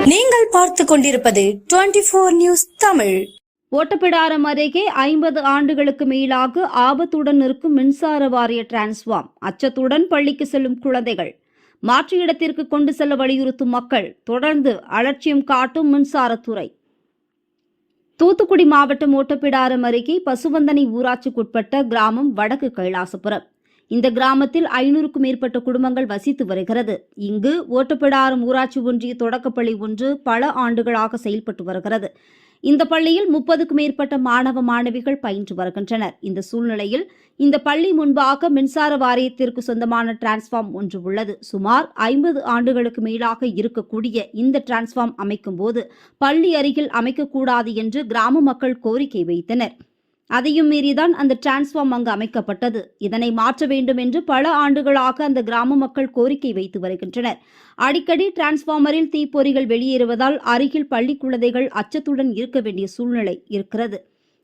நீங்கள் பார்த்துக் கொண்டிருப்பது 24 நியூஸ் தமிழ். ஓட்டப்பிடாரம் அருகே 50 ஆண்டுகளுக்கு மேலாக ஆபத்துடன் இருக்கும் மின்சார வாரிய டிரான்ஸ்பார்ம். அச்சத்துடன் பள்ளிக்கு செல்லும் குழந்தைகள். மாற்று இடத்திற்கு கொண்டு செல்ல வலியுறுத்தும் மக்கள். தொடர்ந்து அலட்சியம் காட்டும் மின்சாரத்துறை. தூத்துக்குடி மாவட்டம் ஓட்டப்பிடாரம் அருகே பசுவந்தனை ஊராட்சிக்குட்பட்ட கிராமம் வடக்கு கைலாசபுரம். இந்த கிராமத்தில் 500க்கும் மேற்பட்ட குடும்பங்கள் வசித்து வருகிறது. இங்கு ஓட்டப்பிடாரம் ஊராட்சி ஒன்றிய தொடக்கப்பள்ளி ஒன்று பல ஆண்டுகளாக செயல்பட்டு வருகிறது. இந்த பள்ளியில் 30க்கும் மேற்பட்ட மாணவ மாணவிகள் பயின்று வருகின்றனர். இந்த சூழ்நிலையில் இந்த பள்ளி முன்பாக மின்சார வாரியத்திற்கு சொந்தமான டிரான்ஸ்பார்ம் ஒன்று உள்ளது. சுமார் 50 ஆண்டுகளுக்கு மேலாக இருக்கக்கூடிய இந்த டிரான்ஸ்பார்ம் அமைக்கும் போது பள்ளி அருகில் அமைக்கக்கூடாது என்று கிராம மக்கள் கோரிக்கை வைத்தனர். அதையும் மீறிதான் அந்த டிரான்ஸ்பார்ம் அங்கு அமைக்கப்பட்டது. இதனை மாற்ற வேண்டும் என்று பல ஆண்டுகளாக அந்த கிராம மக்கள் கோரிக்கை வைத்து வருகின்றனர். அடிக்கடி டிரான்ஸ்பார்மரில் தீப்பொறிகள் வெளியேறுவதால் அருகில் பள்ளி குழந்தைகள் அச்சத்துடன் இருக்க வேண்டிய சூழ்நிலை இருக்கிறது.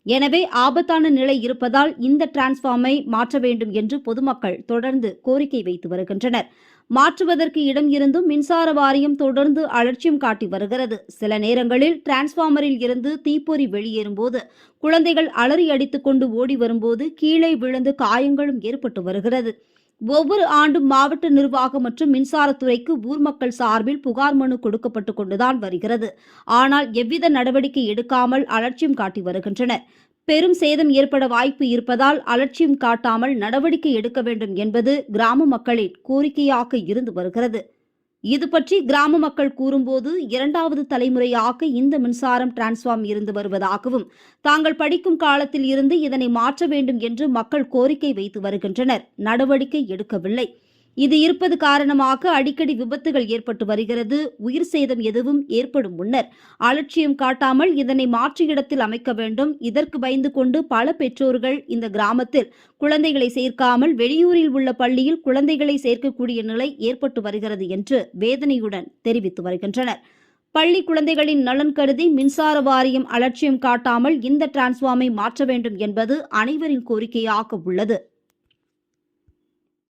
எனவே ஆபத்தான நிலை இருப்பதால் இந்த டிரான்ஸ்பார்மை மாற்ற வேண்டும் என்று பொதுமக்கள் தொடர்ந்து கோரிக்கை வைத்து வருகின்றனர். மாற்றுவதற்கு இடம் இருந்தும் மின்சார வாரியம் தொடர்ந்து அலட்சியம் காட்டி வருகிறது. சில நேரங்களில் டிரான்ஸ்பார்மரில் இருந்து தீப்பொறி வெளியேறும் போது குழந்தைகள் அலறி அடித்துக் கொண்டு ஓடி வரும்போது கீழே விழுந்து காயங்களும் ஏற்பட்டு வருகிறது. ஒவ்வொரு ஆண்டும் மாவட்ட நிர்வாகம் மற்றும் மின்சாரத்துறைக்கு ஊர் மக்கள் சார்பில் புகார் மனு கொடுக்கப்பட்டு கொண்டுதான் வருகிறது. ஆனால் எவ்வித நடவடிக்கை எடுக்காமல் அலட்சியம் காட்டி வருகின்றனர். பெரும் சேதம் ஏற்பட வாய்ப்பு இருப்பதால் அலட்சியம் காட்டாமல் நடவடிக்கை எடுக்க வேண்டும் என்பது கிராம மக்களின் கோரிக்கையாக இருந்து வருகிறது. இது பற்றி கிராம மக்கள் கூறும்போது 2வது தலைமுறையாக இந்த மின்சாரம் டிரான்ஸ்பார்ம் இருந்து வருவதாகவும் தாங்கள் படிக்கும் காலத்தில் இருந்து இதனை மாற்ற வேண்டும் என்று மக்கள் கோரிக்கை வைத்து வருகின்றனர். நடவடிக்கை எடுக்கவில்லை. இது இருப்பது காரணமாக அடிக்கடி விபத்துகள் ஏற்பட்டு வருகிறது. உயிர் சேதம் எதுவும் ஏற்படும் முன்னர் அலட்சியம் காட்டாமல் இதனை மாற்று இடத்தில் அமைக்க வேண்டும். இதற்கு பயந்து கொண்டு பல பெற்றோர்கள் இந்த கிராமத்தில் குழந்தைகளை சேர்க்காமல் வெளியூரில் உள்ள பள்ளியில் குழந்தைகளை சேர்க்கக்கூடிய நிலை ஏற்பட்டு வருகிறது என்று வேதனையுடன் தெரிவித்து வருகின்றனர். பள்ளி குழந்தைகளின் நலன் கருதி மின்சார வாரியம் அலட்சியம் காட்டாமல் இந்த டிரான்ஸ்பார்மை மாற்ற வேண்டும் என்பது அனைவரின் கோரிக்கையாக உள்ளது.